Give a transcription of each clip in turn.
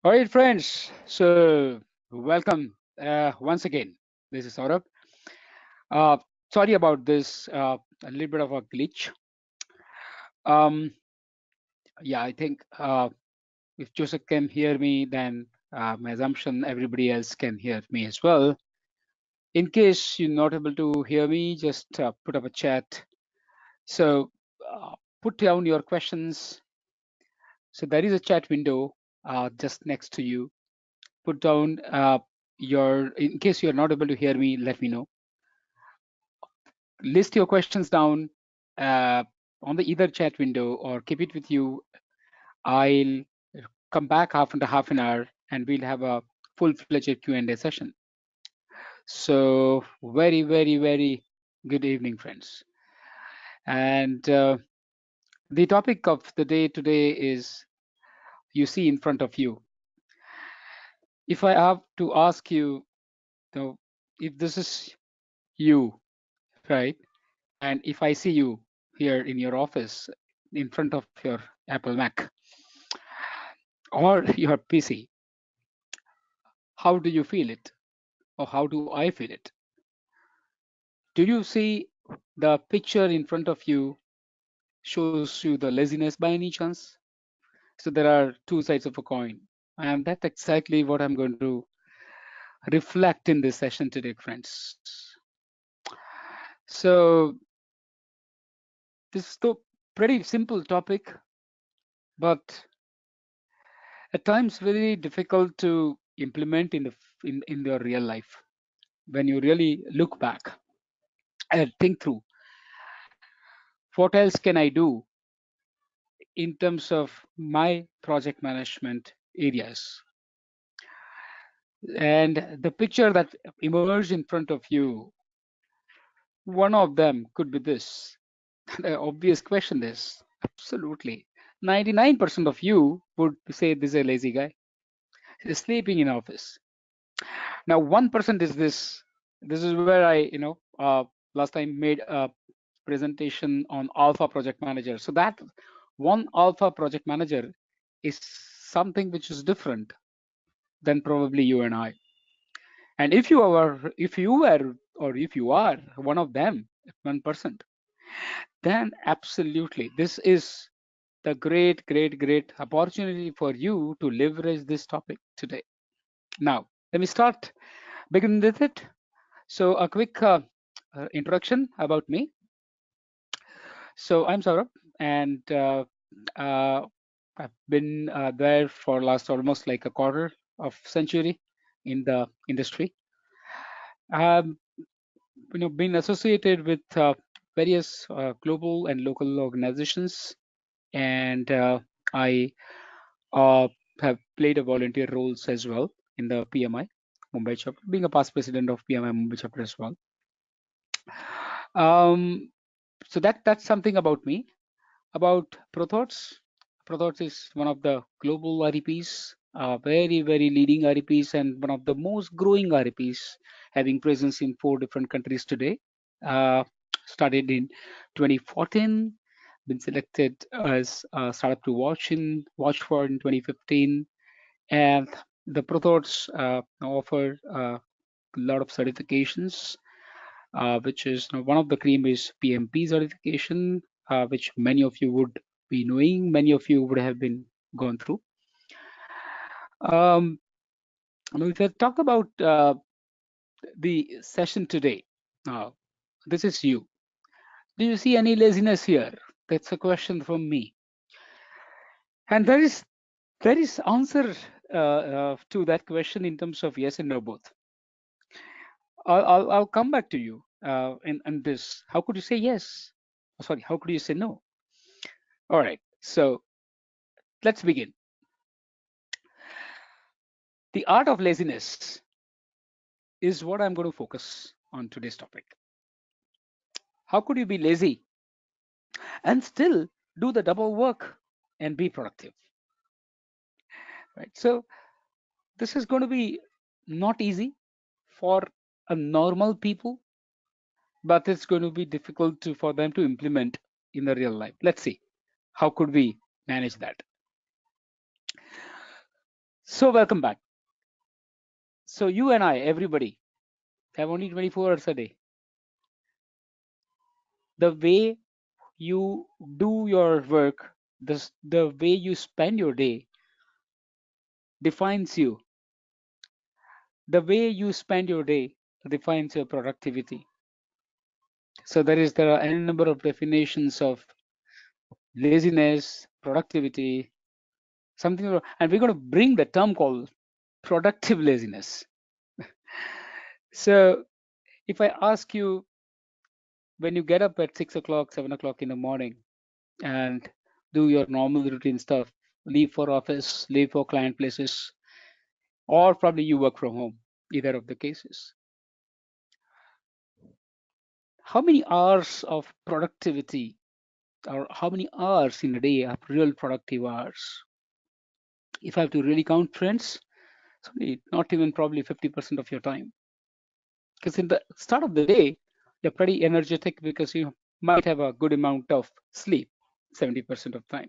All right, friends. So, welcome once again. This is Saurabh. Uh, Sorry about this, a little bit of a glitch. Um, yeah, I think if Joseph can hear me, then my assumption everybody else can hear me as well. In case you're not able to hear me, just put up a chat. So, put down your questions. So, there is a chat window just next to you. Put down in case you're not able to hear me, let me know. List your questions down uh, on the either chat window or keep it with you. I'll come back after half an hour and we'll have a full-fledged Q&A session. So very good evening, friends. And the topic of the day today is you see in front of you. If I have to ask you, if this is you, right? And if I see you here in your office in front of your Apple Mac or your PC, how do you feel it? Or how do I feel it? Do you see the picture in front of you shows you the laziness by any chance? So there are two sides of a coin. And that's exactly what I'm going to reflect in this session today, friends. So this is a pretty simple topic, but at times very difficult to implement in your real life when you really look back and think through what else can I do in terms of my project management areas. And the picture that emerged in front of you, one of them could be this. The obvious question is absolutely 99% of you would say this is a lazy guy. He's sleeping in office. Now 1% is this. This is where last time made a presentation on Alpha Project Manager. So that one Alpha Project Manager is something which is different than probably you and I. And if you are one of them, 1%, then absolutely this is the great opportunity for you to leverage this topic today. Now, let me begin with it. So a quick introduction about me. So I'm Saurabh, and uh, I've been there for last almost like a quarter of century in the industry. Um, been associated with various global and local organizations, and I have played a volunteer roles as well in the PMI Mumbai chapter, being a past president of PMI Mumbai chapter as well. So that's something about me. About ProThoughts. ProThoughts is one of the global REPs, very leading REPs, and one of the most growing REPs, having presence in 4 different countries today. Uh, Started in 2014, been selected as a startup to watch for in 2015, and the ProThoughts offer a lot of certifications, which is one of the cream is PMP certification, which many of you would be knowing, many of you would have been gone through. If I talk about the session today, this is you. Do you see any laziness here? That's a question from me, and there is answer to that question in terms of yes and no both. I'll come back to you in this. How could you say yes? Sorry, how could you say no? All right, so let's begin. The art of laziness is what I'm going to focus on today's topic. How could you be lazy and still do the double work and be productive? Right. So this is going to be not easy for a normal people, but it's going to be difficult for them to implement in the real life. Let's see how could we manage that. So welcome back. So you and I, everybody, have only 24 hours a day. The way you do your work, the way you spend your day defines you. The way you spend your day defines your productivity. So there are any number of definitions of laziness, productivity, something, and we're going to bring the term called productive laziness. So if I ask you, when you get up at 6 o'clock, 7 o'clock in the morning and do your normal routine stuff, leave for office, leave for client places, or probably you work from home, either of the cases, how many hours of productivity or how many hours in a day are real productive hours? If I have to really count, friends, it's only not even probably 50% of your time. Because in the start of the day, you're pretty energetic because you might have a good amount of sleep, 70% of time.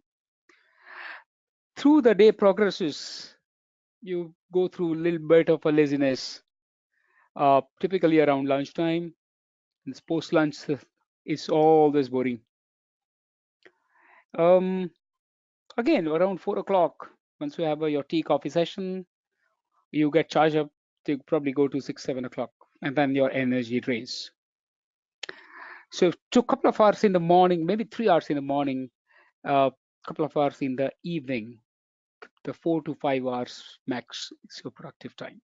Through the day progresses, you go through a little bit of a laziness, typically around lunchtime. And post lunch is always boring. Um, Again, around 4 o'clock, once you have your tea coffee session, you get charged up to probably go to 6, 7 o'clock, and then your energy drains. So to a couple of hours in the morning, maybe 3 hours in the morning, a couple of hours in the evening, the 4 to 5 hours max is your productive time.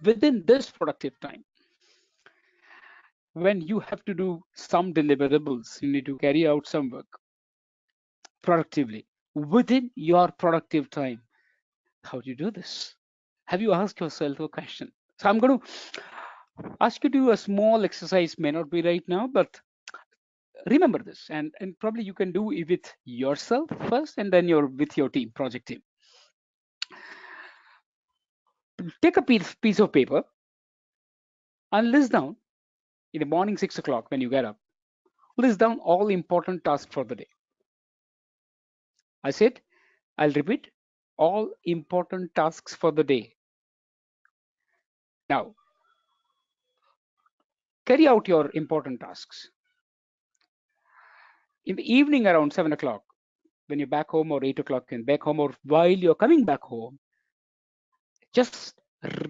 Within this productive time, when you have to do some deliverables, you need to carry out some work productively within your productive time. How do you do this? Have you asked yourself a question? So I'm going to ask you to do a small exercise, may not be right now, but remember this, and probably you can do it with yourself first and then with your team, project team. Take a piece of paper and list down in the morning 6 o'clock when you get up, list down all important tasks for the day. I said, I'll repeat, all important tasks for the day. Now, carry out your important tasks. In the evening around 7 o'clock, when you're back home, or 8 o'clock and back home, or while you're coming back home, just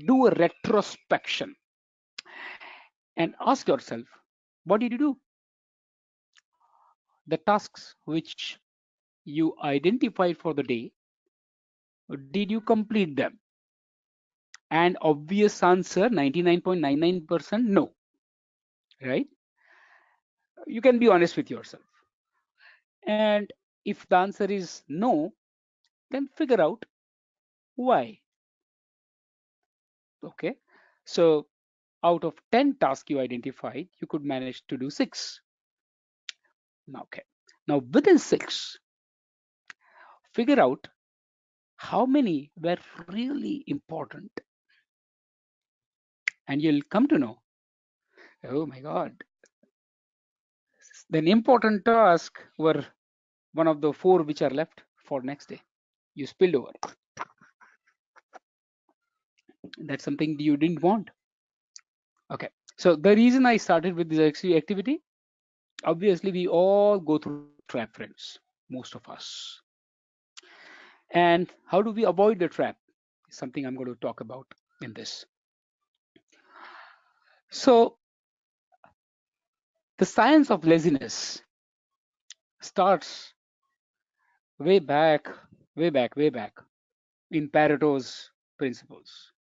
do a retrospection and ask yourself, what did you do? The tasks which you identified for the day, did you complete them? And obvious answer, 99.99% no, right? You can be honest with yourself. And if the answer is no, then figure out why. Okay. So out of 10 tasks you identified, you could manage to do 6. Okay. Now within 6, figure out how many were really important. And you'll come to know, oh my God, then important tasks were one of the 4 which are left for next day. You spilled over. That's something you didn't want. Okay. So the reason I started with this activity, obviously we all go through trap, friends, most of us. And how do we avoid the trap is something I'm going to talk about in this. So the science of laziness starts way back, way back, way back in Pareto's principles.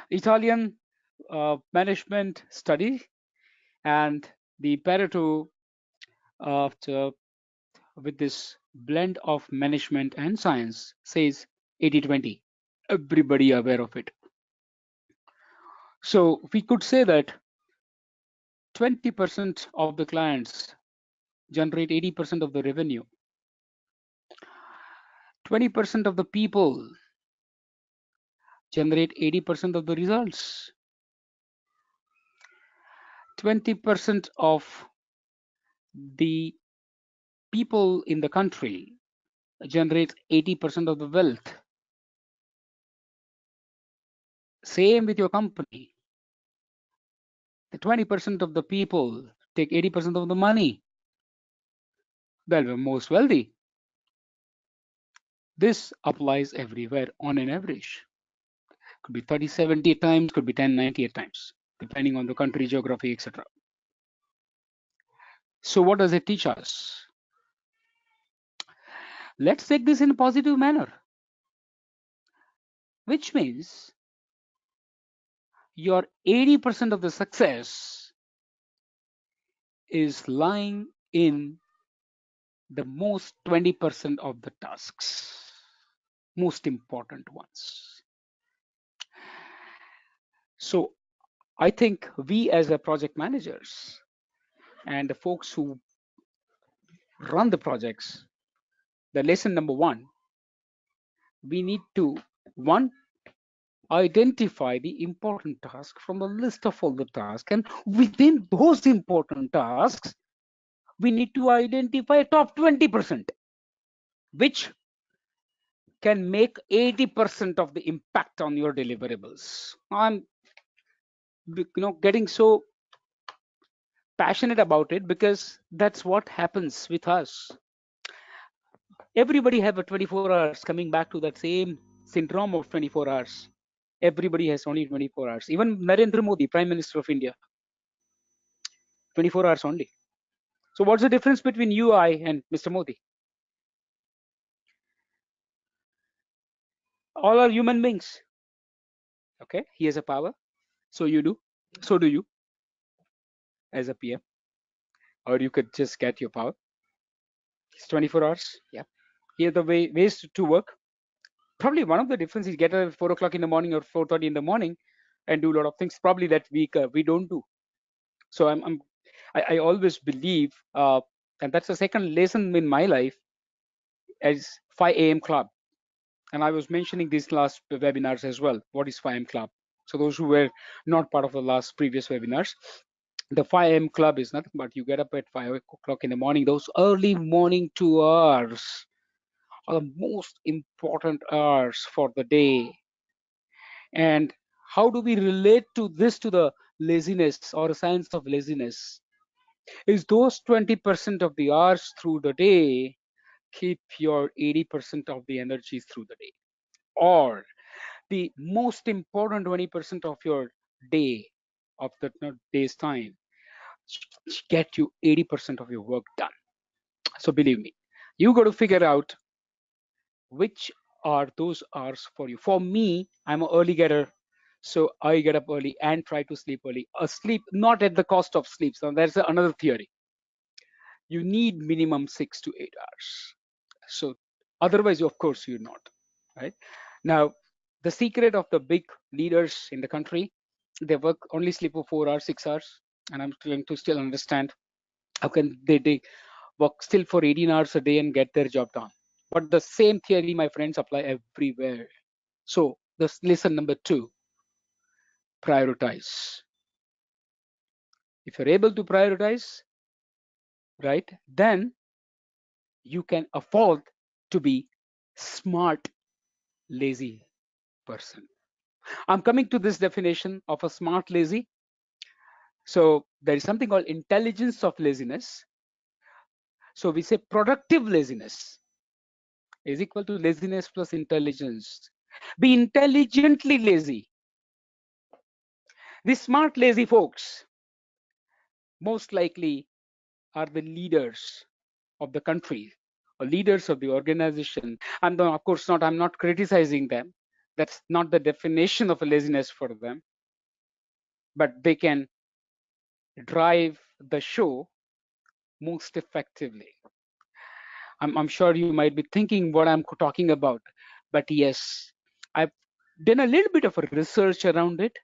Italian management study, and the Pareto with this blend of management and science says 80-20. Everybody aware of it. So we could say that 20% of the clients generate 80% of the revenue. 20% of the people generate 80% of the results. 20% of the people in the country generate 80% of the wealth. Same with your company. The 20% of the people take 80% of the money. Well, we're most wealthy. This applies everywhere on an average. Could be 30-70 at times, could be 10-90 at times, depending on the country, geography, etc. So what does it teach us? Let's take this in a positive manner, which means your 80% of the success is lying in the most 20% of the tasks, most important ones. So I think we as a project managers and the folks who run the projects, the lesson number one, we need to, one, identify the important task from the list of all the tasks, and within those important tasks we need to identify top 20%, which can make 80% of the impact on your deliverables. I'm getting so passionate about it because that's what happens with us. Everybody have a 24 hours, coming back to that same syndrome of 24 hours. Everybody has only 24 hours. Even Narendra Modi, Prime Minister of India, 24 hours only. So what's the difference between you, I, and Mr. Modi? All are human beings. Okay, he has a power. So you do. So do you as a PM. Or you could just get your power. It's 24 hours. Yeah. Here are the ways to work. Probably one of the differences is get at 4 o'clock in the morning or 4:30 in the morning and do a lot of things. Probably that we don't do. So I always believe, and that's the second lesson in my life, as 5 a.m. club. And I was mentioning these last webinars as well. What is 5 a.m. club? So those who were not part of the last previous webinars, the 5 a.m. club is nothing but you get up at 5 o'clock in the morning. Those early morning 2 hours are the most important hours for the day. And how do we relate to this to the laziness or science of laziness? Is those 20% of the hours through the day keep your 80% of the energy through the day, or the most important 20% of your day, of the day's time, get you 80% of your work done. So believe me, you got to figure out which are those hours for you. For me, I'm an early getter, so I get up early and try to sleep early. Sleep not at the cost of sleep. So there's another theory. You need minimum 6 to 8 hours. So otherwise, of course, you're not, right? Now, the secret of the big leaders in the country, they work only sleep for 4 hours, 6 hours, and I'm trying to still understand how can they work still for 18 hours a day and get their job done. But the same theory, my friends, apply everywhere. So this lesson number two, prioritize. If you're able to prioritize, right, then you can afford to be smart, lazy person. I'm coming to this definition of a smart lazy. So there is something called intelligence of laziness. So we say productive laziness is equal to laziness plus intelligence. Be intelligently lazy. The smart lazy folks most likely are the leaders of the country or leaders of the organization. Of course not, I'm not criticizing them. That's not the definition of a laziness for them. But they can drive the show most effectively. I'm sure you might be thinking what I'm talking about, but yes, I've done a little bit of a research around it,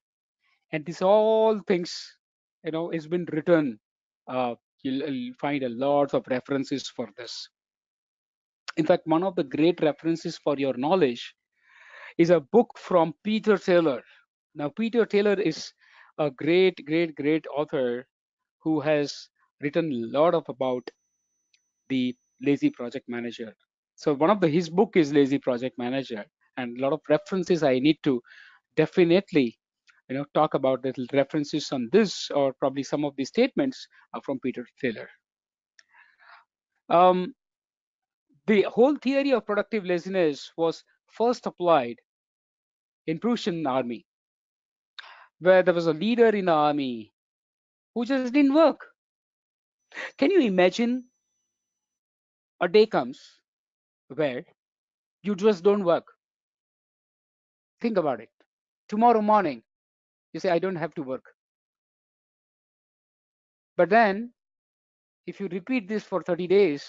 and these all things, it's been written. You'll find a lot of references for this. In fact, one of the great references for your knowledge is a book from Peter Taylor. Now, Peter Taylor is a great author who has written a lot of about the lazy project manager. So one of his book is Lazy Project Manager, and a lot of references I need to definitely, talk about the references on this, or probably some of the statements are from Peter Taylor. The whole theory of productive laziness was first applied in Prussian army, where there was a leader in the army who just didn't work. Can you imagine a day comes where you just don't work? Think about it. Tomorrow morning, you say, I don't have to work. But then, if you repeat this for 30 days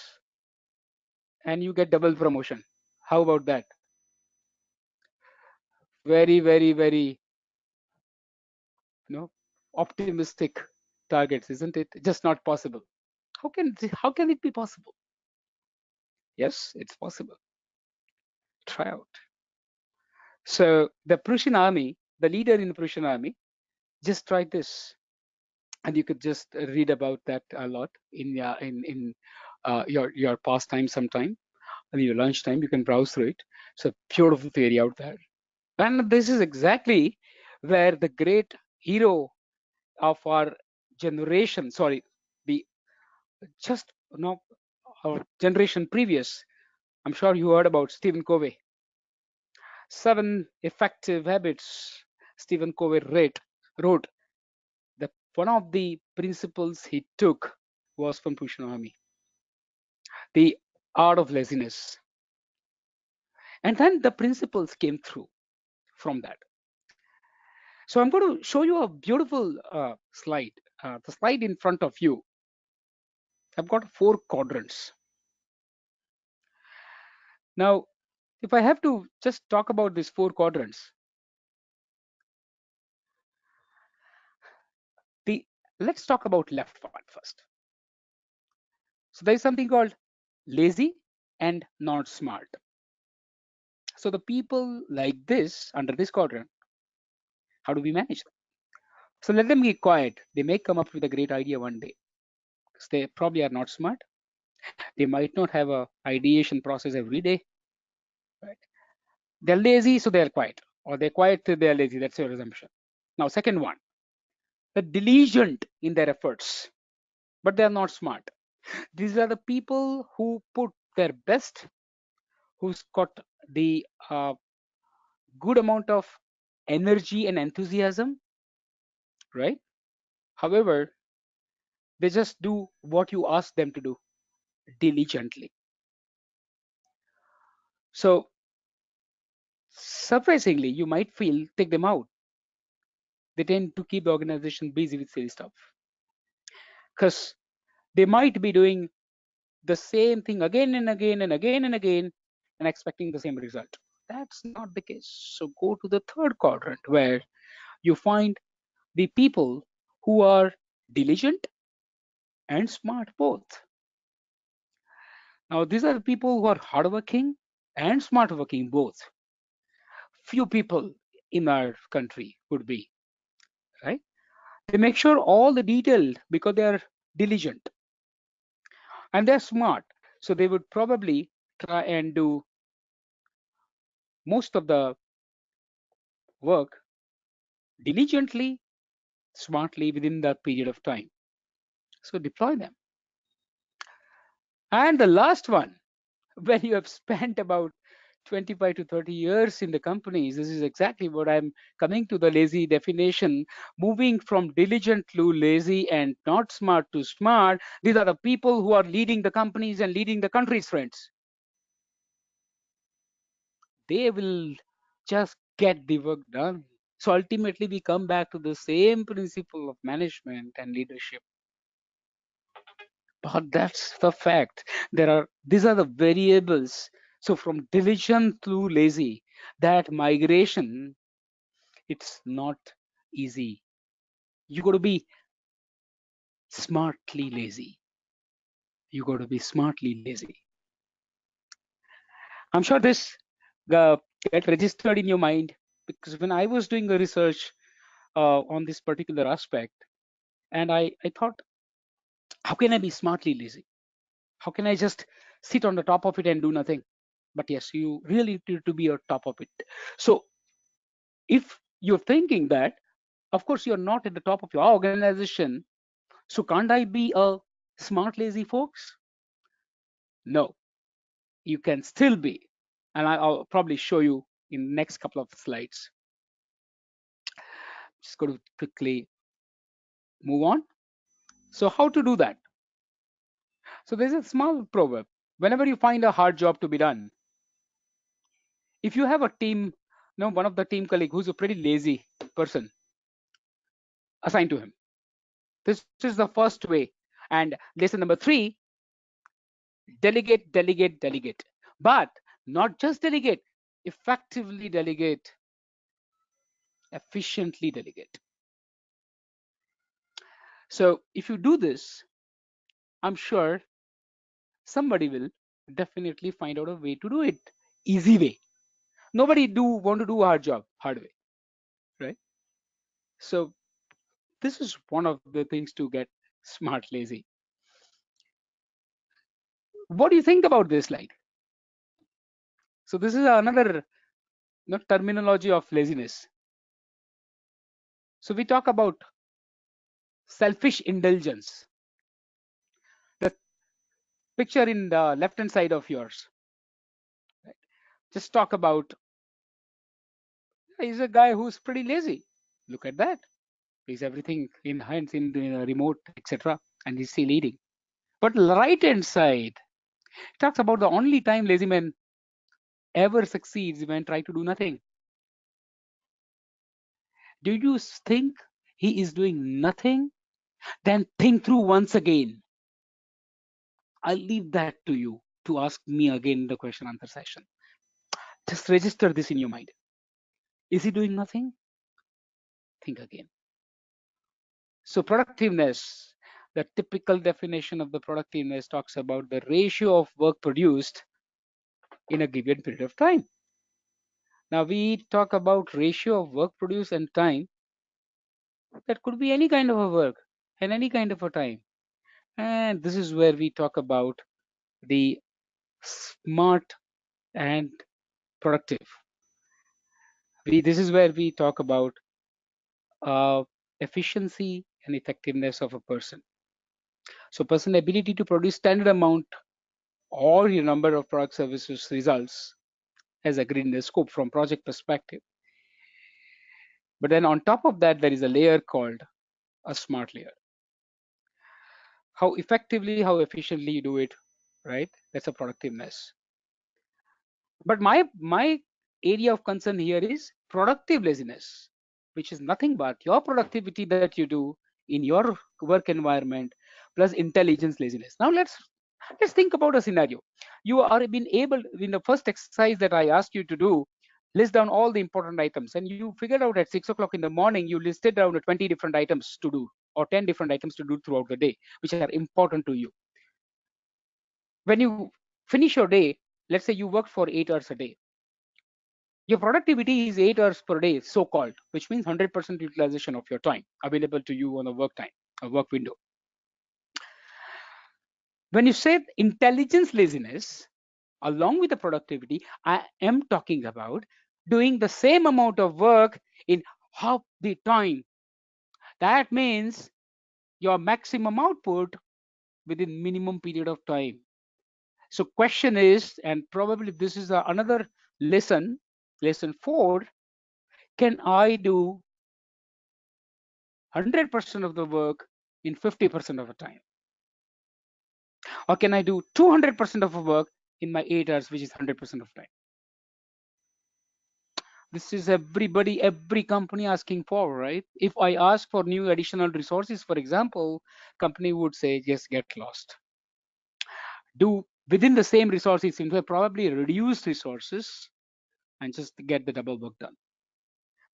and you get double promotion, how about that? Very, very, very, optimistic targets, isn't it? Just not possible. How can it be possible? Yes, it's possible. Try out. So the Prussian army, the leader in the Prussian army, just tried this, and you could just read about that a lot in your pastime sometime, in your lunchtime. You can browse through it. So beautiful theory out there, and this is exactly where the great hero of our generation, sorry, the just our generation previous. I'm sure you heard about Stephen Covey. 7 Effective Habits. Stephen Covey wrote that one of the principles he took was from Prussian Army, the art of laziness. And then the principles came through from that. So I'm going to show you a beautiful slide. The slide in front of you, I've got 4 quadrants. Now, if I have to just talk about these 4 quadrants, let's talk about left one first. So there is something called lazy and not smart. So the people like this under this quadrant, how do we manage them? So let them get quiet. They may come up with a great idea one day, because they probably are not smart. They might not have a ideation process every day. Right? They're lazy, so they're quiet, or they're quiet, so they're lazy. That's your assumption. Now, second one, the diligent in their efforts, but they're not smart. These are the people who put their best, who's got the good amount of energy and enthusiasm, right? However, they just do what you ask them to do diligently. So surprisingly, you might feel, take them out. They tend to keep the organization busy with silly stuff, because they might be doing the same thing again and again and again and again and expecting the same result. That's not the case. So go to the third quadrant, where you find the people who are diligent and smart both. Now, these are the people who are hardworking and smart working both. Few people in our country would be, right? They make sure all the detailed because they are diligent and they're smart. So they would probably try and do most of the work diligently, smartly within that period of time. So deploy them. And the last one, when you have spent about 25 to 30 years in the companies, this is exactly what I'm coming to the lazy definition, moving from diligent to lazy and not smart to smart. These are the people who are leading the companies and leading the countries, friends. They will just get the work done. So ultimately, we come back to the same principle of management and leadership. But that's the fact. These are the variables. So from diligent to lazy, that migration, it's not easy. You got to be smartly lazy. You got to be smartly lazy. I'm sure this get registered in your mind, because when I was doing the research on this particular aspect, and I thought, how can I be smartly lazy? How can I just sit on the top of it and do nothing? But yes, you really need to be on top of it. So if You're thinking that, of course, you're not at the top of your organization, so can't I be a smart lazy, folks? No, you can still be. And I'll probably show you in the next couple of slides. Just going to quickly move on. So how to do that? So there's a small proverb. Whenever you find a hard job to be done, if you have a team, one of the team colleague who's a pretty lazy person, assign to him. This is the first way. And lesson number 3, delegate, delegate, delegate. But not just delegate, effectively delegate, efficiently delegate. So if you do this, I'm sure somebody will definitely find out a way to do it. Easy way. Nobody want to do a hard job hard way, right? So this is one of the things to get smart lazy. What do you think about this slide? So this is another terminology of laziness. So we talk about selfish indulgence. The picture in the left hand side of yours, right? Just talk about, he's a guy who's pretty lazy. Look at that. He's everything in hands, in the remote, etc. And he's still eating. But right hand side talks about the only time lazy man ever succeeds when try to do nothing. Do you think he is doing nothing? Then think through once again. I'll leave that to you to ask me again in the question answer session. Just register this in your mind. Is he doing nothing? Think again. So productiveness, the typical definition of the productiveness talks about the ratio of work produced in a given period of time. Now we talk about ratio of work produced and time. That could be any kind of a work and any kind of a time. And this is where we talk about the smart and productive. This is where we talk about efficiency and effectiveness of a person. So person ability to produce standard amount or your number of product services results as agreed in the scope from project perspective. But then on top of that, there is a layer called a smart layer. How effectively, how efficiently you do it, right? That's a productiveness. But my area of concern here is productive laziness, which is nothing but your productivity that you do in your work environment plus intelligence laziness. Now let's think about a scenario. You are been able, in the first exercise that I asked you to do, list down all the important items, and you figured out at 6 o'clock in the morning you listed down 20 different items to do or 10 different items to do throughout the day, which are important to you. When you finish your day, let's say you worked for 8 hours a day, your productivity is 8 hours per day, so-called, which means 100% utilization of your time available to you on a work time, a work window. When you say intelligence laziness, along with the productivity, I am talking about doing the same amount of work in half the time. That means your maximum output within minimum period of time. So question is, and probably this is another lesson 4, can I do 100% of the work in 50% of the time? Or can I do 200% of the work in my 8 hours, which is 100% of time? This is every company asking for, right? If I ask for new additional resources, for example, company would say, just get lost. Do within the same resources, in fact, probably reduce resources and just get the double work done.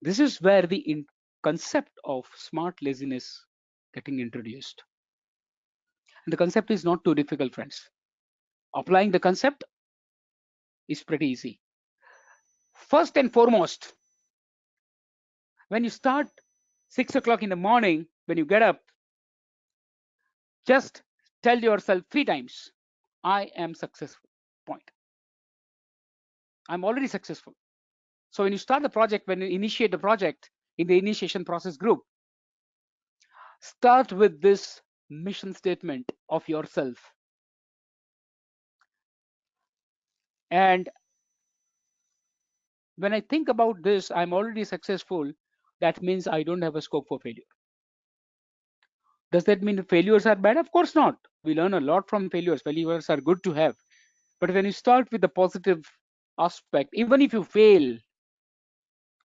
This is where the concept of smart laziness getting introduced. And the concept is not too difficult, friends. Applying the concept is pretty easy. First and foremost, when you start 6 o'clock in the morning, when you get up, just tell yourself 3 times, I am successful. Point. I'm already successful. So when you start the project, when you initiate the project in the initiation process group, start with this mission statement of yourself. And when I think about this, I'm already successful. That means I don't have a scope for failure. Does that mean failures are bad? Of course not. We learn a lot from failures. Failures are good to have. But when you start with the positive aspect, even if you fail,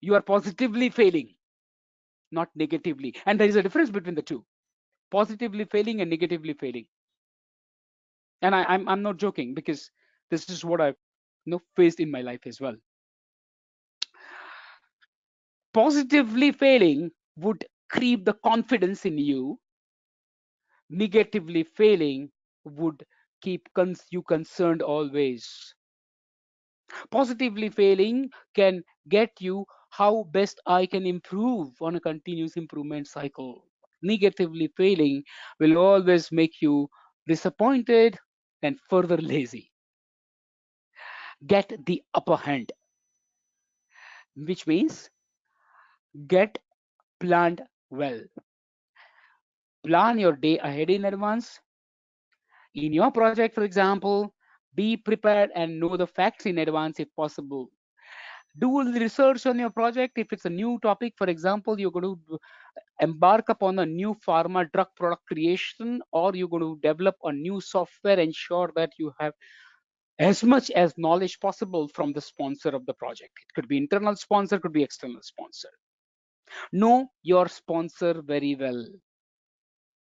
you are positively failing, not negatively. And there is a difference between the two, positively failing and negatively failing. And I'm not joking, because this is what I've faced in my life as well. Positively failing would creep the confidence in you. Negatively failing would keep you concerned always. Positively failing can get you how best I can improve on a continuous improvement cycle. Negatively failing will always make you disappointed and further lazy. Get the upper hand, which means get planned well. Plan your day ahead in advance. In your project, for example, be prepared and know the facts in advance if possible. Do the research on your project. If it's a new topic, for example, you're going to embark upon a new pharma drug product creation, or you're going to develop a new software, ensure that you have as much as knowledge possible from the sponsor of the project. It could be internal sponsor, could be external sponsor. Know your sponsor very well.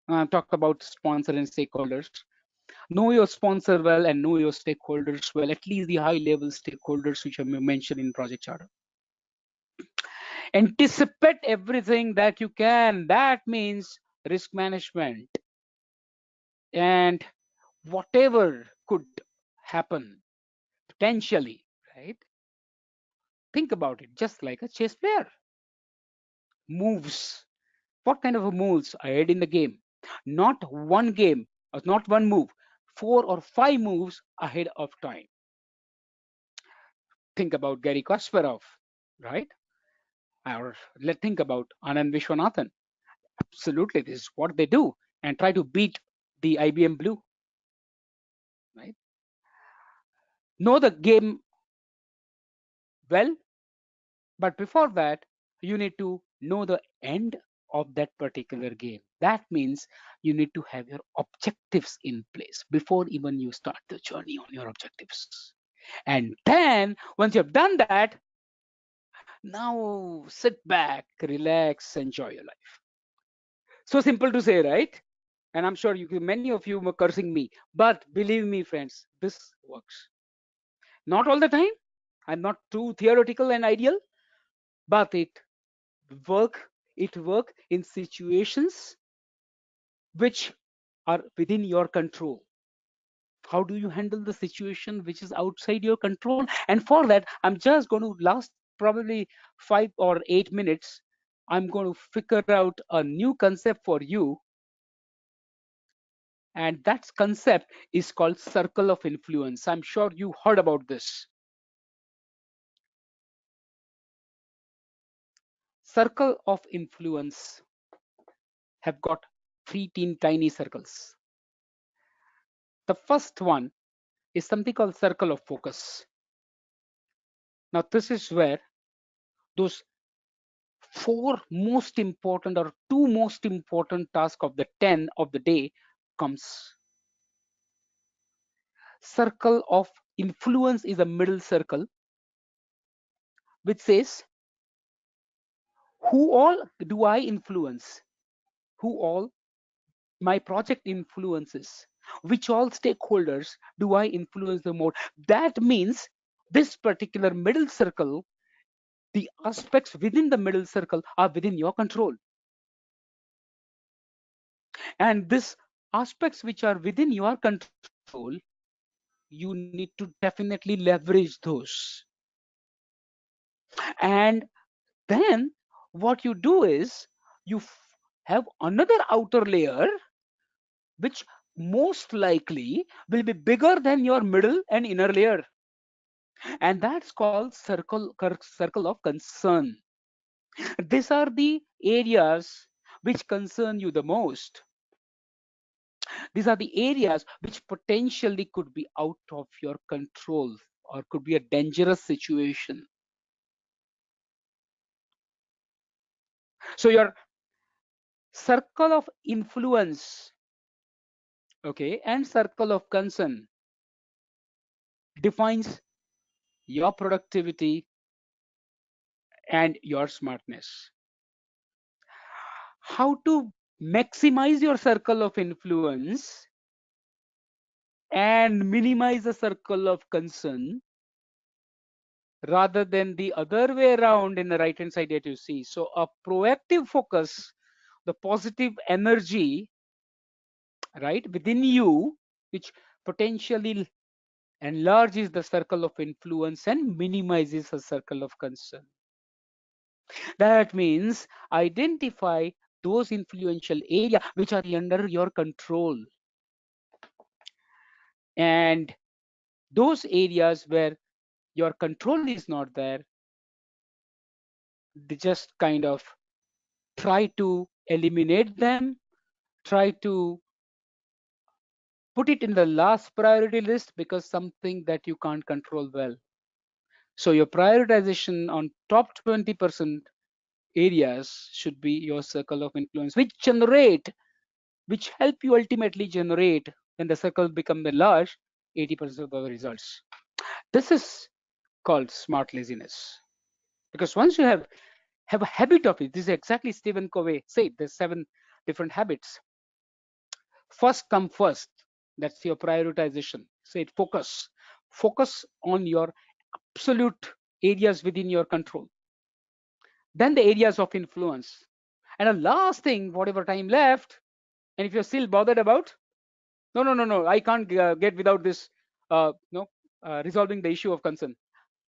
I'm talking about sponsor and stakeholders. Know your sponsor well and know your stakeholders well, at least the high level stakeholders which I mentioned in project charter. Anticipate everything that you can. That means risk management. And whatever could happen potentially, right? Think about it, just like a chess player. Moves. What kind of a moves ahead in the game? Not one game, or not one move, 4 or 5 moves ahead of time. Think about Gary Kasparov, right? Or let's think about Anand Vishwanathan. Absolutely, this is what they do, and try to beat the IBM Blue, right? Know the game well, but before that, you need to know the end of that particular game. That means you need to have your objectives in place before even you start the journey on your objectives. And then once you've done that, now sit back, relax, enjoy your life. So simple to say, right? And I'm sure many of you were cursing me, but believe me, friends, this works. Not all the time. I'm not too theoretical and ideal, but it work in situations which are within your control. How do you handle the situation which is outside your control? And for that, I'm just going to last probably 5 or 8 minutes. I'm going to figure out a new concept for you, and that concept is called circle of influence. I'm sure you heard about this. Circle of influence have got 3 tiny circles. The first one is something called circle of focus. Now this is where those 2 most important tasks of the 10 of the day comes. Circle of influence is a middle circle which says, who all do I influence? Who all my project influences? Which all stakeholders do I influence the most? That means this particular middle circle, the aspects within the middle circle are within your control. And these aspects which are within your control, you need to definitely leverage those. And then what you do is you have another outer layer which most likely will be bigger than your middle and inner layer. and that's called circle of concern. These are the areas which concern you the most. These are the areas which potentially could be out of your control or could be a dangerous situation. So your circle of influence, okay, and circle of concern defines your productivity and your smartness. How to maximize your circle of influence and minimize the circle of concern rather than the other way around in the right hand side that you see. So a proactive focus, the positive energy, right, within you, which potentially enlarges the circle of influence and minimizes a circle of concern. That means identify those influential areas which are under your control, and those areas where your control is not there, they just kind of try to eliminate them, try to put it in the last priority list because something that you can't control well. So your prioritization on top 20% areas should be your circle of influence, which help you ultimately generate, when the circle become large, 80% of the results. This is called smart laziness. Because once you have a habit of it, this is exactly Stephen Covey said, there's 7 different habits. First come first, that's your prioritization. Say it, focus on your absolute areas within your control, then the areas of influence, and the last thing, whatever time left, and if you're still bothered about, no, I can't get without this, no, resolving the issue of concern,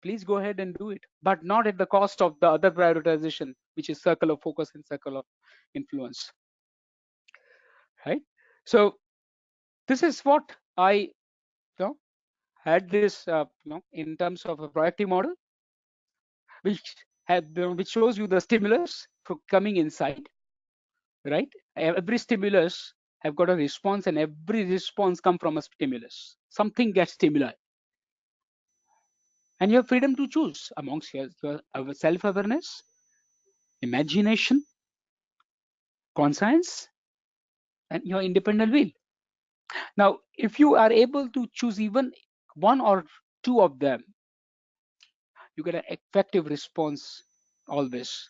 please go ahead and do it, but not at the cost of the other prioritization, which is circle of focus and circle of influence, right? So this is what I, had this, in terms of a proactive model, which which shows you the stimulus for coming inside, right? Every stimulus have got a response, and every response come from a stimulus. Something gets stimuli, and you have freedom to choose amongst your self-awareness, imagination, conscience, and your independent will. Now, if you are able to choose even one or two of them, you get an effective response always.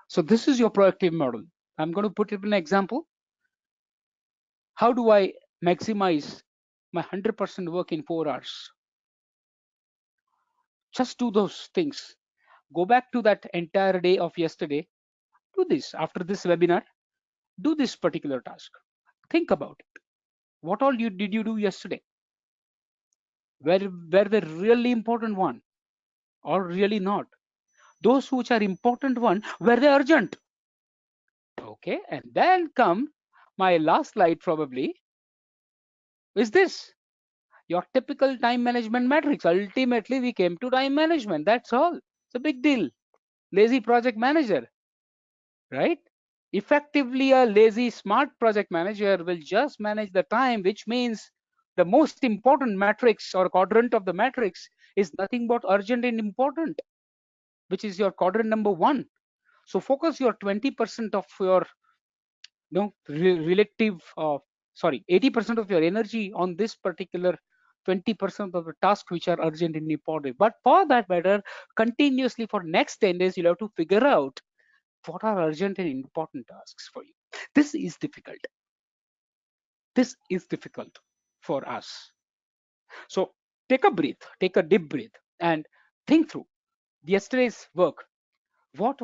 So this is your proactive model. I'm going to put it in an example. How do I maximize my 100% work in 4 hours? Just do those things. Go back to that entire day of yesterday. Do this after this webinar. Do this particular task. Think about it. What all did you do yesterday? Were the really important one or really not? Those which are important one, were they urgent? Okay, and then come my last slide probably is this, your typical time management matrix. Ultimately, we came to time management. That's all. It's a big deal. Lazy project manager, right? Effectively, a lazy smart project manager will just manage the time, which means the most important matrix or quadrant of the matrix is nothing but urgent and important, which is your quadrant number 1. So focus your 20% of your, relative, 80% of your energy on this particular 20% of the tasks which are urgent and important. But for that matter, continuously for next 10 days, you'll have to figure out what are urgent and important tasks for you. This is difficult. This is difficult for us. So take a breath, take a deep breath, and think through yesterday's work.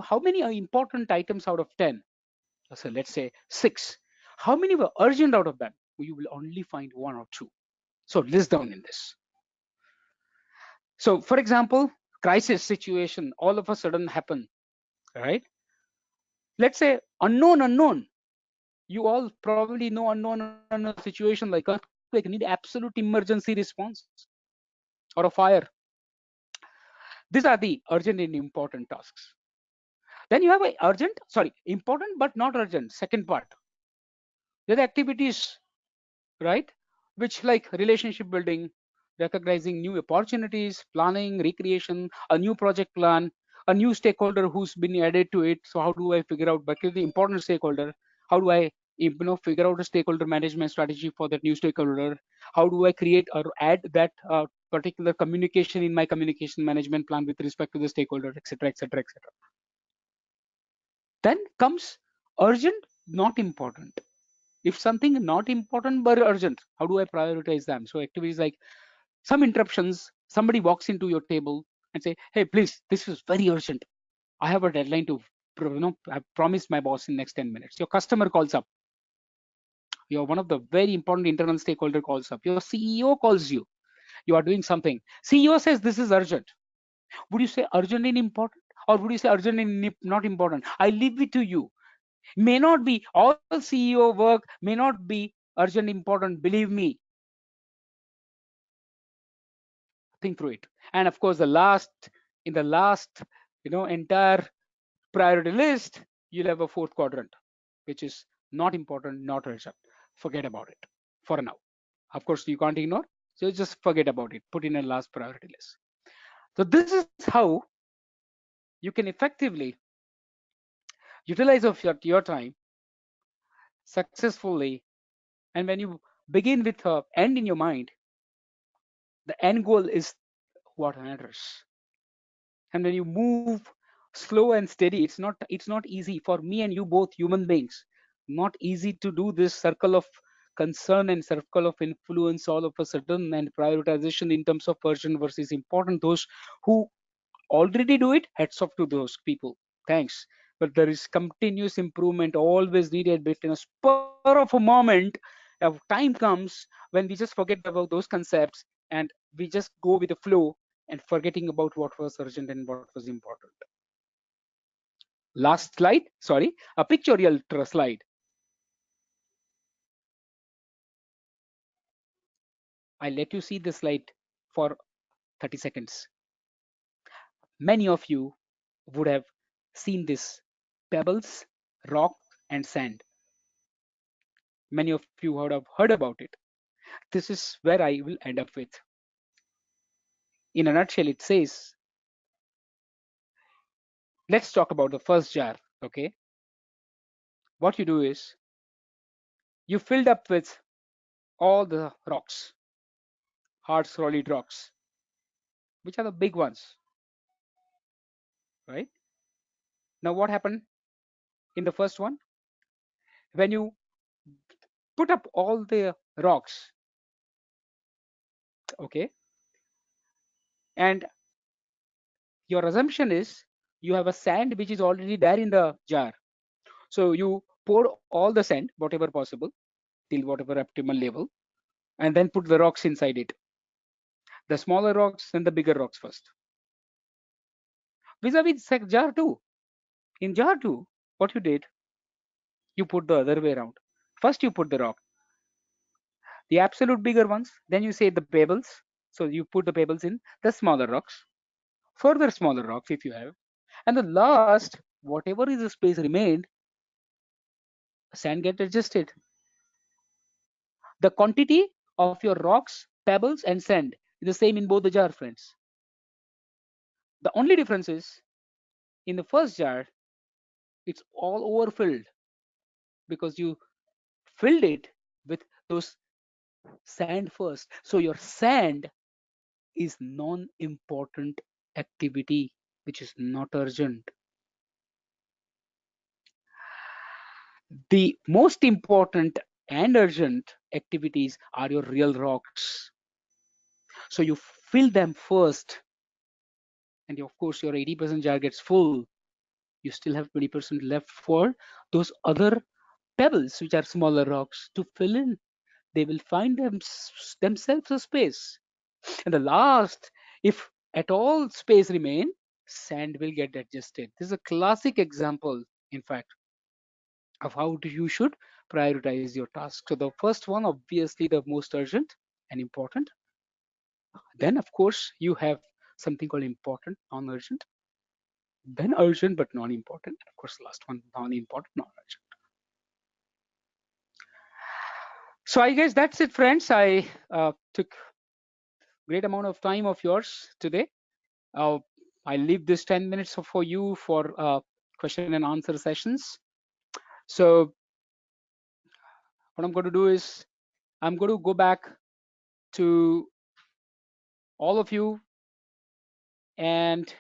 How many are important items out of 10? So let's say 6. How many were urgent out of them? You will only find 1 or 2. So list down in this. So for example, crisis situation all of a sudden happen, right? Let's say unknown. You all probably know unknown situation like earthquake need absolute emergency response. or a fire. These are the urgent and important tasks. Then you have a important but not urgent. Second part, there are activities, right? Which like relationship building, recognizing new opportunities, planning, recreation, a new project plan, a new stakeholder who's been added to it. So how do I figure out because the important stakeholder? How do I figure out a stakeholder management strategy for that new stakeholder? How do I create or add that particular communication in my communication management plan with respect to the stakeholder, etc., etc., etc. Then comes urgent, not important. If something not important but urgent, how do I prioritize them? So activities like some interruptions, somebody walks into your table and say, hey, please, this is very urgent. I have a deadline to, I've promised my boss in next 10 minutes. Your customer calls up. You're one of the very important internal stakeholder calls up. Your CEO calls you. You are doing something. CEO says this is urgent. Would you say urgent and important? Or would you say urgent and not important? I leave it to you. May not be all CEO work, may not be urgent, important. Believe me, think through it. And of course, in the last, entire priority list, you'll have a fourth quadrant, which is not important, not urgent. Forget about it for now. Of course, you can't ignore, so just forget about it. Put in a last priority list. So this is how you can effectively utilize of your time successfully. And when you begin with end in your mind, the end goal is what matters. And when you move slow and steady, it's not easy for me and you, both human beings, not easy to do this circle of concern and circle of influence all of a sudden, and prioritization in terms of urgent versus important. Those who already do it, hats off to those people, thanks. But there is continuous improvement always needed. But in a spur of a moment, time comes when we just forget about those concepts, and we just go with the flow and forgetting about what was urgent and what was important. Last slide, sorry, a pictorial slide. I let you see this slide for 30 seconds. Many of you would have seen this: pebbles, rock, and sand. Many of you would have heard about it. This is where I will end up with. In a nutshell, it says, let's talk about the first jar. Okay, what you do is you filled up with all the rocks, hard solid rocks, which are the big ones, right? Now, what happened in the first one? When you put up all the rocks, okay, and your assumption is you have a sand which is already there in the jar. So you pour all the sand, whatever possible, till whatever optimal level, and then put the rocks inside it. The smaller rocks and the bigger rocks first. Vis-a-vis jar 2. In jar 2, what you did, you put the other way around. First, you put the rock, the absolute bigger ones. Then you say the pebbles. So you put the pebbles in the smaller rocks, further smaller rocks if you have. And the last, whatever is the space remained, sand get adjusted. The quantity of your rocks, pebbles, and sand is the same in both the jar, friends. The only difference is in the first jar, it's all overfilled because you filled it with those sand first. So your sand is non-important activity, which is not urgent. The most important and urgent activities are your real rocks. So you fill them first, and of course your 80% jar gets full. You still have 20% left for those other pebbles, which are smaller rocks, to fill in. They will find themselves a space. And the last, if at all space remain, sand will get adjusted. This is a classic example, in fact, of how you should prioritize your task. So the first one, obviously the most urgent and important. Then, of course, you have something called important, non-urgent. Then urgent but non-important. And of course, the last one, non-important, non-urgent. So I guess that's it, friends. I took great amount of time of yours today. I'll leave this 10 minutes for you for question and answer sessions. So what I'm going to do is I'm going to go back to all of you, and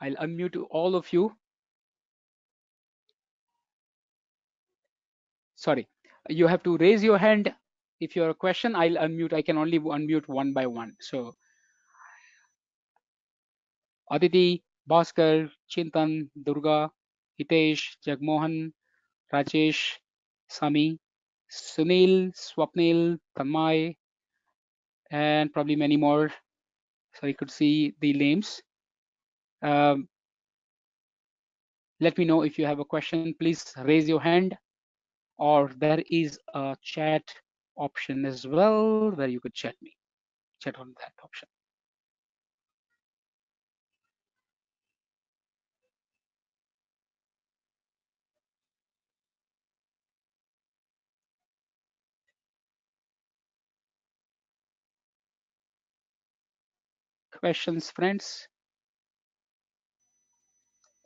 I'll unmute all of you. Sorry, you have to raise your hand. If you have a question, I'll unmute. I can only unmute one by one. So Aditi, Bhaskar, Chintan, Durga, Hitesh, Jagmohan, Rajesh, Sami, Sunil, Swapnil, Tanmay, and probably many more. So you could see the names. Let me know if you have a question. Please raise your hand, or there is a chat option as well where you could chat me. Chat on that option. Questions, friends?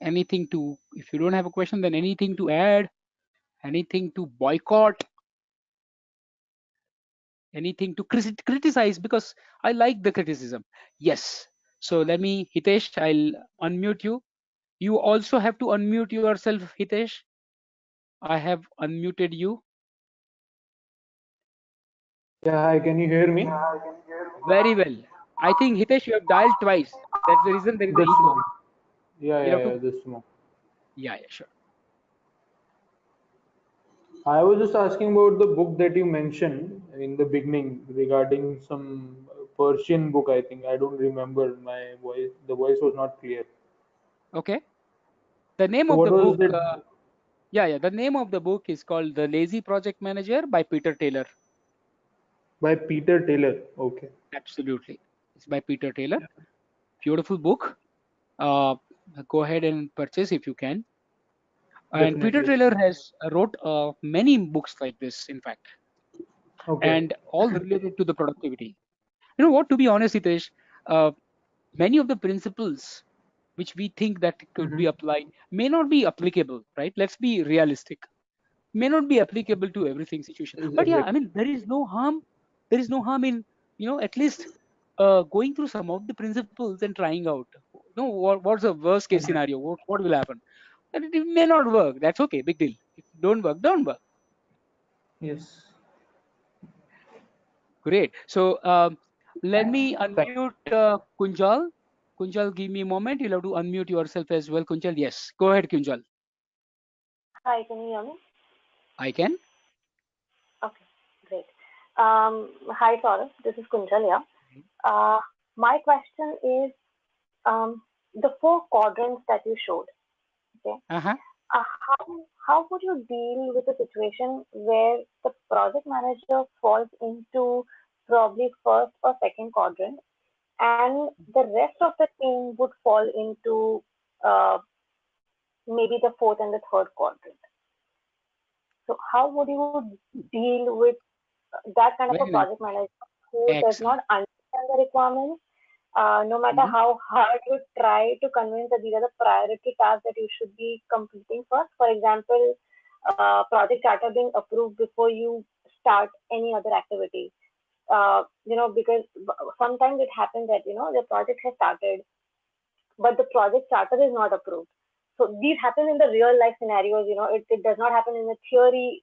Anything to, if you don't have a question, then anything to add, anything to boycott, anything to criticize, because I like the criticism. Yes. So let me, Hitesh, I'll unmute you. You also have to unmute yourself, Hitesh. I have unmuted you. Yeah, hi, can you hear me? Very well. I think, Hitesh, you have dialed twice. That's the reason there is an Just a echo. moment. Yeah, You yeah, have yeah, to, just a moment. yeah, sure. I was just asking about the book that you mentioned in the beginning regarding some Persian book, I think. I don't remember my voice. The voice was not clear. Okay. The name So of what the was book, that yeah, the name of the book is called The Lazy Project Manager by Peter Taylor. by Peter Taylor? Okay. Absolutely. It's by Peter Taylor. Beautiful book. Uh, Go ahead and purchase if you can. And Peter Definitely. Taylor has wrote many books like this, in fact, Okay. and all related to the productivity. You know what? To be honest, Hitesh, uh, many of the principles which we think that could Mm-hmm. be applied may not be applicable, right? Let's be realistic. May not be applicable to everything situation. But yeah, I Exactly. mean, there is no harm. There is no harm in, at least going through some of the principles and trying out. What's the worst case Exactly. scenario? What will happen? And it may not work. That's okay. Big deal. If it don't work, don't work. Yes. Great. So let me Thank unmute Kunjal. Kunjal, give me a moment. You'll have to unmute yourself as well. Kunjal, yes. Go ahead, Kunjal. Hi, can you hear me? I can. Okay, great. Hi, Saurabh. This is Kunjal here. Uh, my question is the four quadrants that you showed. Okay, Uh-huh. how would you deal with a situation where the project manager falls into probably first or second quadrant, and the rest of the team would fall into uh, maybe the fourth and the third quadrant? So, how would you deal with that kind of a Very nice. project manager who does Excellent. not understand the requirements, no matter Mhm. how hard you try to convince that these are the priority tasks that you should be completing first. For example, project charter being approved before you start any other activity. Because sometimes it happens that the project has started, but the project charter is not approved. So these happen in the real life scenarios. It does not happen in the theory,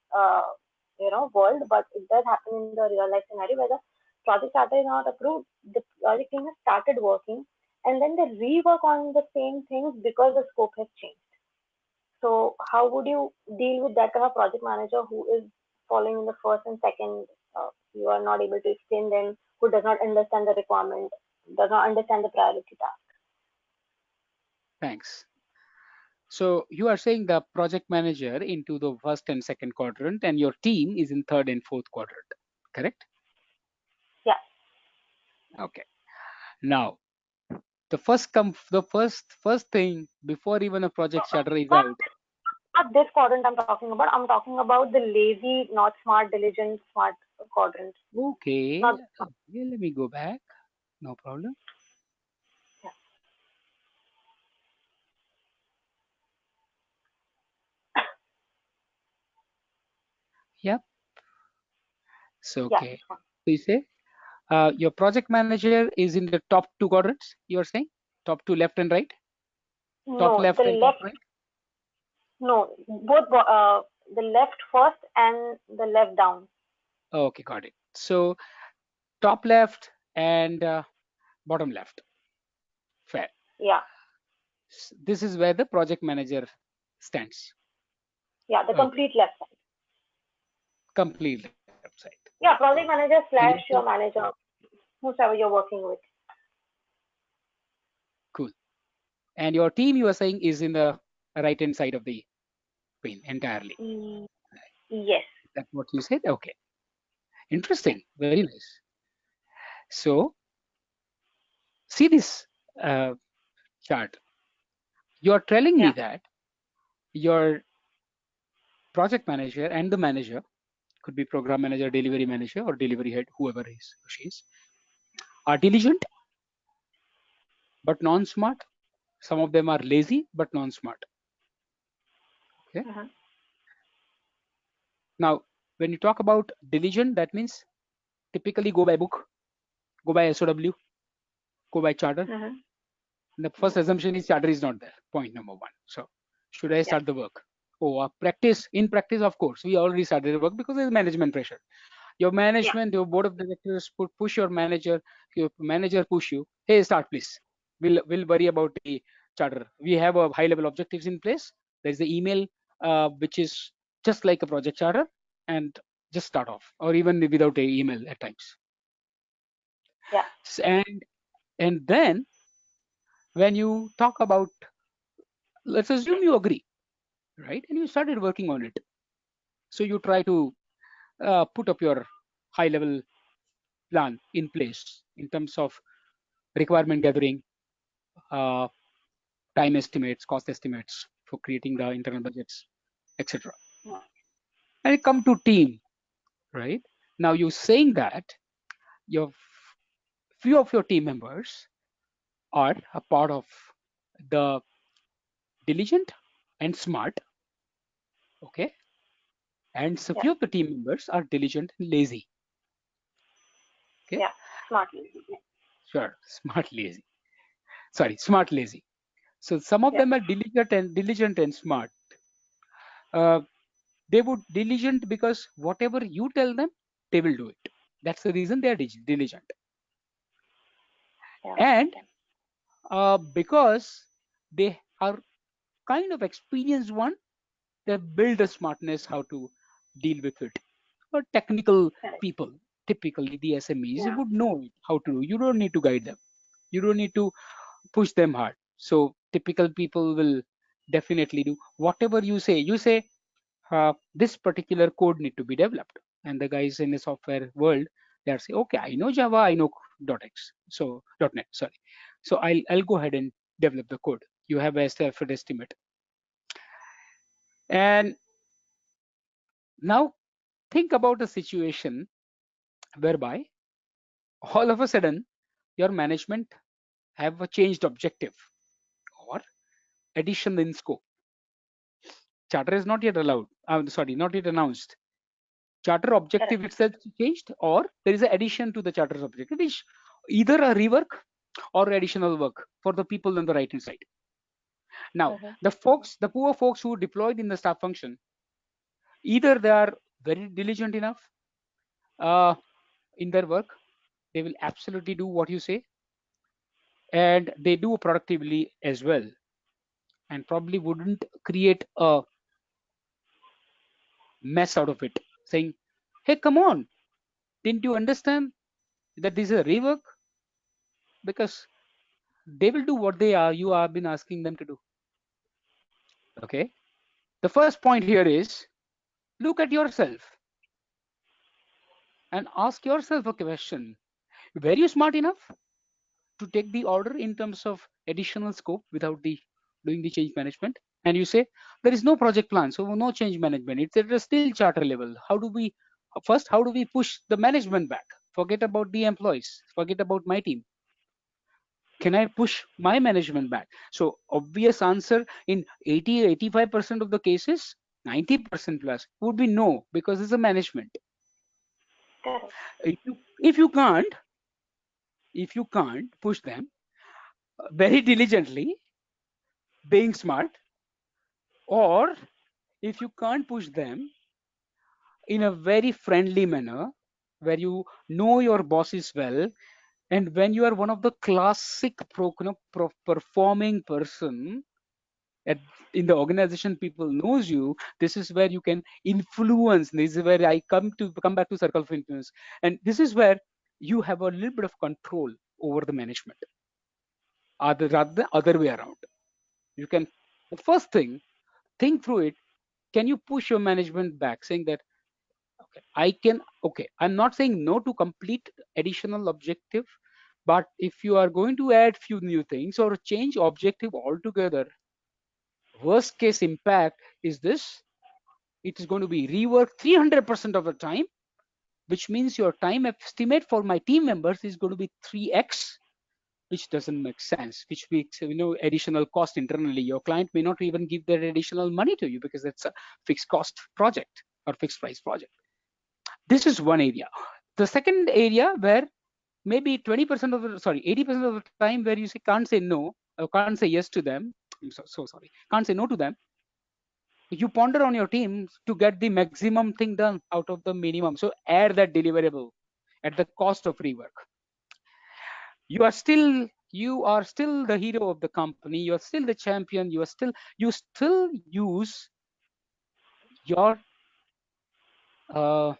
world, but it does happen in the real life scenario where the project charter is not approved. The project team has started working, and then they rework on the same things because the scope has changed. So how would you deal with that kind of project manager who is following in the first and second? You are not able to explain them, who does not understand the requirement, does not understand the priority task. Thanks. So you are saying the project manager into the first and second quadrant, and your team is in third and fourth quadrant, correct? Okay. Now, the first thing before even a project charter is Not, out. not this quadrant I'm talking about. I'm talking about the lazy, not smart, diligent, smart quadrant. Okay. Not Yeah, let me go back. No problem. yeah. Yep. So Yeah, okay. this one. So you say your project manager is in the top two quadrants. You are saying top two, left and right, top No, the left and top left. right. No, both. The left first and the left down. Okay, got it. So top left and bottom left. Fair. Yeah, This is where the project manager stands. yeah, the Okay, complete left side. complete left side. Yeah, project manager And your slash team, your manager, whosoever you're working with. cool. And your team, you are saying, is in the right hand side of the pane entirely. Mm, yes. That's what you said. Okay, interesting. Very nice. So see this uh, chart. You are telling me Yeah. that your project manager and the manager could be program manager, delivery manager, or delivery head, whoever he is or she is, are diligent but non-smart. Some of them are lazy but non-smart. Okay. Mm-hmm. Now, when you talk about diligent, that means typically go by book, go by SOW, go by charter. Mm-hmm. And the Mm-hmm. first assumption is charter is not there. Point number one. So, should I Yeah. start the work? Oh, practice. In practice, of course, we already started the work because there's management pressure. Your Yeah. management, your board of directors push your manager push you. Hey, start please. We'll worry about the charter. We have a high level objectives in place. There's the email which is just like a project charter, and just start off, or even without a email at times. Yeah. And then when you talk about, let's assume you agree, right, and you started working on it. So you try to put up your high level plan in place in terms of requirement gathering, uh, time estimates, cost estimates for creating the internal budgets, etc. And it come to team, right? Now you're saying that your few of your team members are a part of the diligent and smart, okay, and so Yeah. few of the team members are diligent and lazy, okay. Yeah. Smartly. Sure, smart lazy. Sorry, smart lazy. So some of Yeah. them are diligent and smart. Uh, they would diligent because whatever you tell them, they will do it. That's the reason they are diligent. Yeah. And because they are kind of experienced one, they build a smartness how to deal with it. Or technical Correct. people, typically the SMEs, Yeah. would know how to do. You don't need to guide them. You don't need to push them hard. So typical people will definitely do whatever you say. You say this particular code need to be developed, and the guys in the software world, they are say, okay, I know Java, I know .x, so .net, sorry. So I'll go ahead and develop the code. You have a effort estimate, and now think about a situation whereby all of a sudden your management have a changed objective or addition in scope. Charter is not yet allowed. Sorry, not yet announced. Charter Correct. objective itself changed, or there is an addition to the charter's objective, which either a rework or additional work for the people on the right hand side. Now, Mm-hmm. the poor folks who deployed in the staff function, either they are very diligent enough uh, in their work, they will absolutely do what you say, and they do productively as well, and probably wouldn't create a mess out of it, saying, "Hey, come on, didn't you understand that this is a rework?" Because they will do what they are you have been asking them to do. Okay. The first point here is look at yourself and ask yourself a question. Were you smart enough to take the order in terms of additional scope without doing the change management? And you say there is no project plan, so no change management. It's at a still charter level. How do we push the management back? Forget about the employees. Forget about my team. Can I push my management back? So obvious answer in 85% of the cases, 90% plus would be no, because it's a management. Correct. If you can't push them very diligently, being smart, or if you can't push them in a very friendly manner, where you know your bosses well, and when you are one of the classic performing person at in the organization, people knows you. This is where you can influence. This is where I come back to circle of influence, and this is where you have a little bit of control over the management, rather than other way around. You can, the first thing, think through it. Can you push your management back, saying that, okay, I'm not saying no to complete additional objective, but if you are going to add few new things or change objective altogether, worst case impact is this: it is going to be reworked 300% of the time, which means your time estimate for my team members is going to be 3x, which doesn't make sense, which makes additional cost internally. Your client may not even give that additional money to you because it's a fixed cost project or fixed price project. This is one area. The second area where maybe 20% of the, sorry, 80% of the time where you can't say no or can't say yes to them. I'm so sorry. Can't say no to them. You ponder on your team to get the maximum thing done out of the minimum. So add that deliverable at the cost of rework. You are still the hero of the company. You are still the champion. You still use your uh,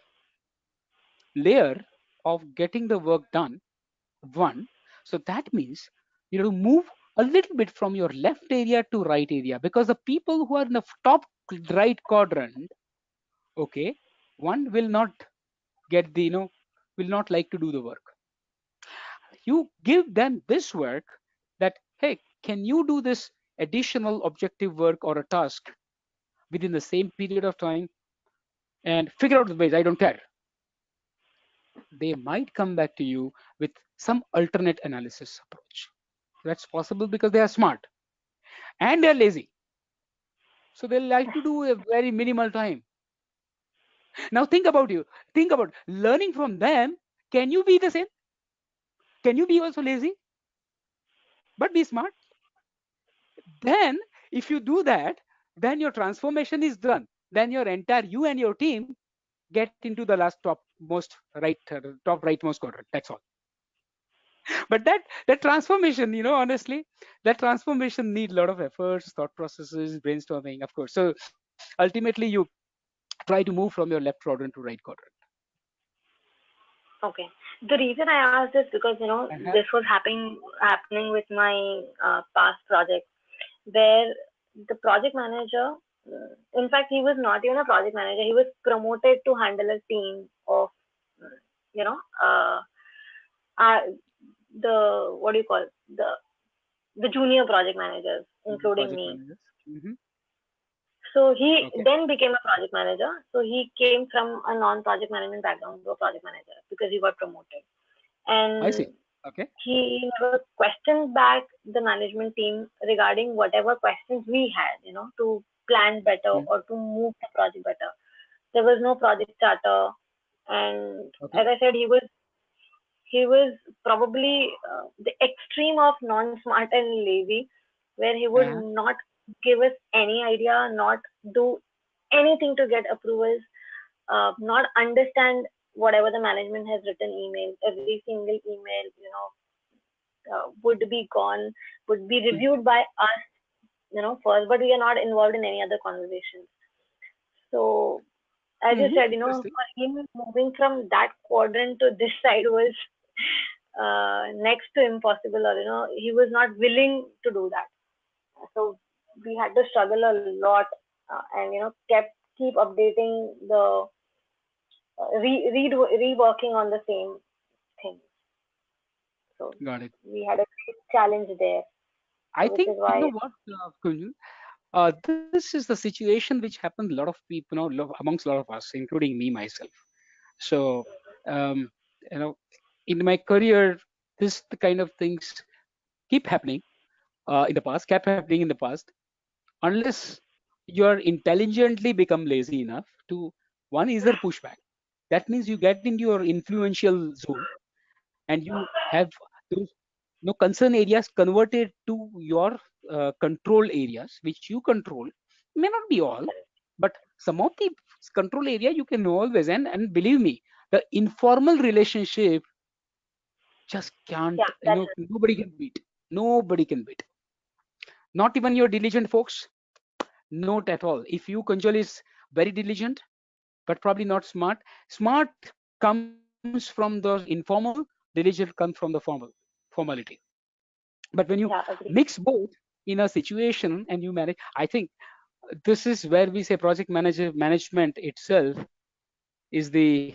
layer of getting the work done. One, so that means you have to move a little bit from your left area to right area, because the people who are in the top right quadrant, okay, one will not get the will not like to do the work. You give them this work, that hey, can you do this additional objective work or a task within the same period of time, and figure out the ways. I don't care. They might come back to you with some alternate analysis approach. That's possible because they are smart and they're lazy. So they like to do a very minimal time. Now think about learning from them. Can you be the same? Can you be also lazy but be smart? Then if you do that, then your transformation is done. Then your entire, you and your team, get into the last top rightmost quadrant. That's all. But that transformation, honestly, that transformation need a lot of efforts, thought processes, brainstorming, of course. So ultimately you try to move from your left quadrant to right quadrant. Okay. The reason I asked this because Uh-huh. this was happening with my past project, where the project manager, in fact, he was not even a project manager. He was promoted to handle a team of, you know, uh, the what do you call the junior project managers, including Project me. managers. Mm-hmm. So he Okay. then became a project manager. So he came from a non-project management background to a project manager because he got promoted. I see. And Okay. he never questioned back the management team regarding whatever questions we had, to plan better Mm. or to move the project better. There was no project charter, and Okay. as I said, he was probably the extreme of non-smart and lazy, where he would Uh-huh. not give us any idea, not do anything to get approvals, not understand whatever the management has written email. Every single email, would be gone, would be Mm. reviewed by us, first, but we are not involved in any other conversations. So, as you said, Interesting. for him, moving from that quadrant to this side was next to impossible, or, he was not willing to do that. So, we had to struggle a lot, and, keep updating the, reworking on the same thing. So Got it. we had a challenge there. I So which think is you why, know what, Kunjal? This is the situation which happened a lot of people, amongst a lot of us, including me myself. So, um, you know, in my career, this the kind of things keep happening kept happening in the past, unless you're intelligently become lazy enough to one either push back. That means you get into your influential zone and you have those concern areas converted to your control areas, which you control. May not be all, but some of the control area you can always, and believe me, the informal relationship just can't, yeah, that's nobody can beat. Nobody can beat. Not even your diligent folks. Not at all. If you Kunjal is very diligent, but probably not smart. Smart comes from those informal, diligent comes from the formality. But when you yeah, agree. mix both in a situation and you manage, I think this is where we say project manager management itself is the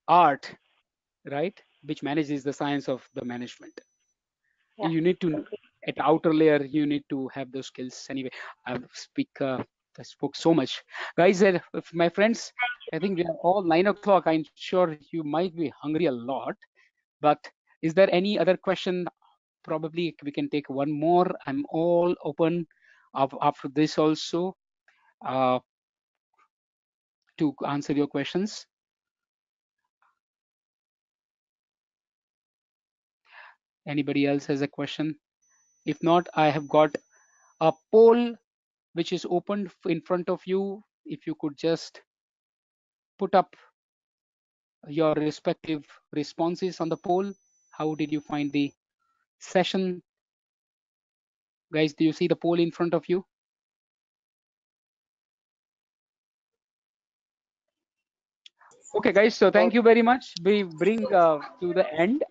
art, right? Which manages the science of the management. Yeah, You need to, agree. at the outer layer, you need to have those skills. Anyway, I speak I spoke so much, guys. My friends, I think we are all 9 o'clock. I'm sure you might be hungry a lot, but is there any other question? Probably we can take one more. I'm all open after this also, uh, to answer your questions. Anybody else has a question? If not, I have got a poll which is opened in front of you. If you could just put up your respective responses on the poll. How did you find the session? Guys, do you see the poll in front of you? Okay, guys, so thank you very much. We bring to the end,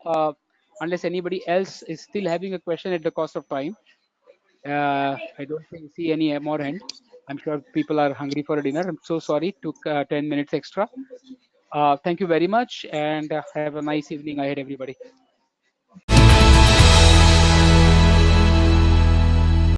unless anybody else is still having a question at the cost of time. I don't see any more hand. I'm sure people are hungry for a dinner. I'm so sorry, took 10 minutes extra. Thank you very much, and have a nice evening ahead, everybody.